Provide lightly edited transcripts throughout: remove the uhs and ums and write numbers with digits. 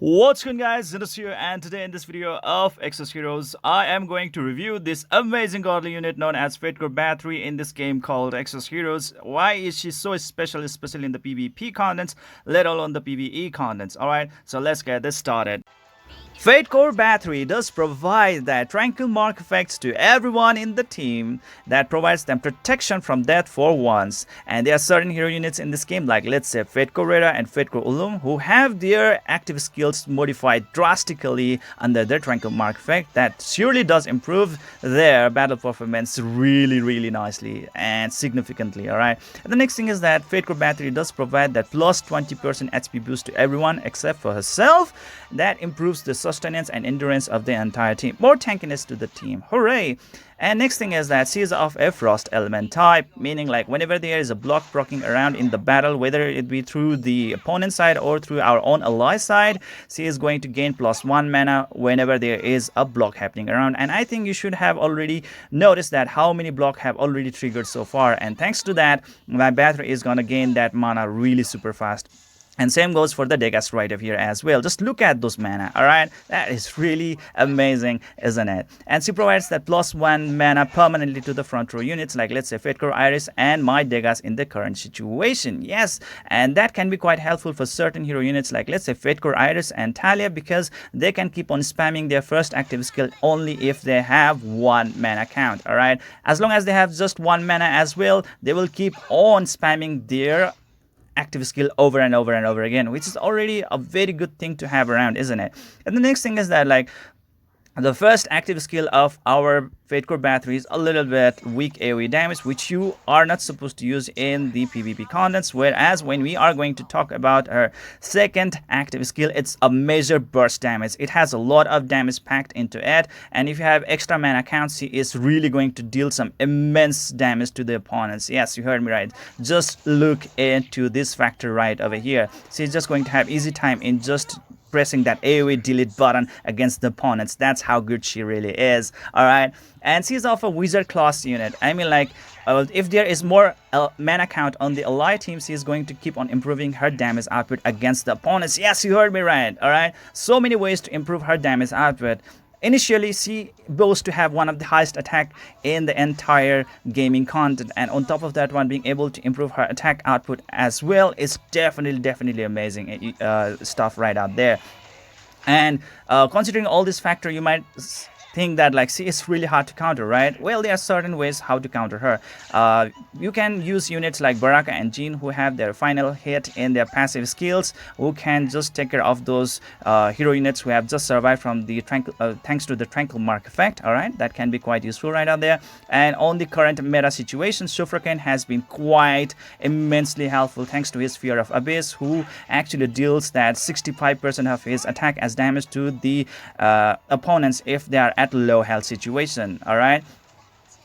What's going guys, Zennosh here, and today in this video of Exos Heroes, I am going to review this amazing godly unit known as Fate Core Bathory in this game called Exos Heroes. Why is she so special, especially in the PvP contents, let alone the PvE contents? Alright, so let's get this started. Fate Core Bathory does provide that tranquil mark effects to everyone in the team that provides them protection from death for once. And there are certain hero units in this game, like let's say Fate Core Rera and Fate Core Ulum, who have their active skills modified drastically under their tranquil mark effect. That surely does improve their battle performance really nicely and significantly. Alright, and the next thing is that Fate Core Bathory does provide that plus 20% HP boost to everyone except for herself. That improves the sustenance and endurance of the entire team. More tankiness to the team. Hooray! And next thing is that she is of a frost element type, meaning like whenever there is a block proccing around in the battle, whether it be through the opponent side or through our own ally side, she is going to gain +1 mana whenever there is a block happening around. And I think you should have already noticed that how many blocks have already triggered so far, and thanks to that my Bathory is gonna gain that mana really super fast. And same goes for the Degas right up here as well. Just look at those mana, alright? That is really amazing, isn't it? And she provides that +1 mana permanently to the front row units, like let's say Fate Core Iris and my Degas in the current situation. Yes, and that can be quite helpful for certain hero units, like let's say Fate Core Iris and Talia, because they can keep on spamming their first active skill only if they have 1 mana count, alright? As long as they have just 1 mana as well, they will keep on spamming their active skill over and over again, which is already a very good thing to have around, isn't it? And the next thing is that like the first active skill of our Fate Core Bathory is a little bit weak AoE damage, which you are not supposed to use in the PvP contents, whereas when we are going to talk about her second active skill, it's a major burst damage. It has a lot of damage packed into it, and if you have extra mana count, she is really going to deal some immense damage to the opponents. Yes, you heard me right. Just look into this factor right over here. She's just going to have easy time in just pressing that AoE delete button against the opponents. That's how good she really is. Alright, and she's of a wizard class unit. I mean, like if there is more mana count on the ally team, she is going to keep on improving her damage output against the opponents. Yes, you heard me right. Alright, so many ways to improve her damage output. Initially, she boasts to have one of the highest attack in the entire gaming content, and on top of that one, being able to improve her attack output as well is definitely amazing stuff right out there. And considering all this factor, you might think that like she is really hard to counter, right? Well, there are certain ways how to counter her. You can use units like Baraka and Jean, who have their final hit in their passive skills, who can just take care of those hero units who have just survived from the thanks to the tranquil mark effect. All right, that can be quite useful right out there. And on the current meta situation, Shofrakan has been quite immensely helpful thanks to his Fear of Abyss, who actually deals that 65% of his attack as damage to the opponents if they are at low health situation. All right,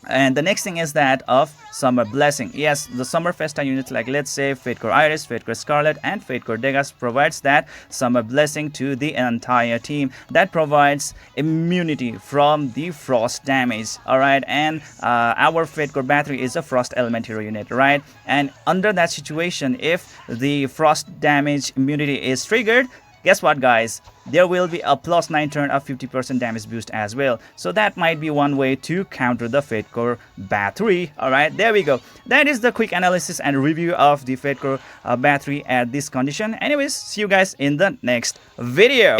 and the next thing is that of Summer Blessing. Yes, the Summer Festa units, like let's say Fate Core Iris, Fate Core Scarlet and Fate Core Degas, provides that Summer Blessing to the entire team. That provides immunity from the frost damage. Alright, and our Fate Core Bathory is a frost element hero unit, right? And under that situation, if the frost damage immunity is triggered, guess what guys, there will be a +9 turn of 50% damage boost as well. So that might be one way to counter the Fate Core Bathory. Alright, there we go. That is the quick analysis and review of the Fate Core Bathory at this condition. Anyways, see you guys in the next video.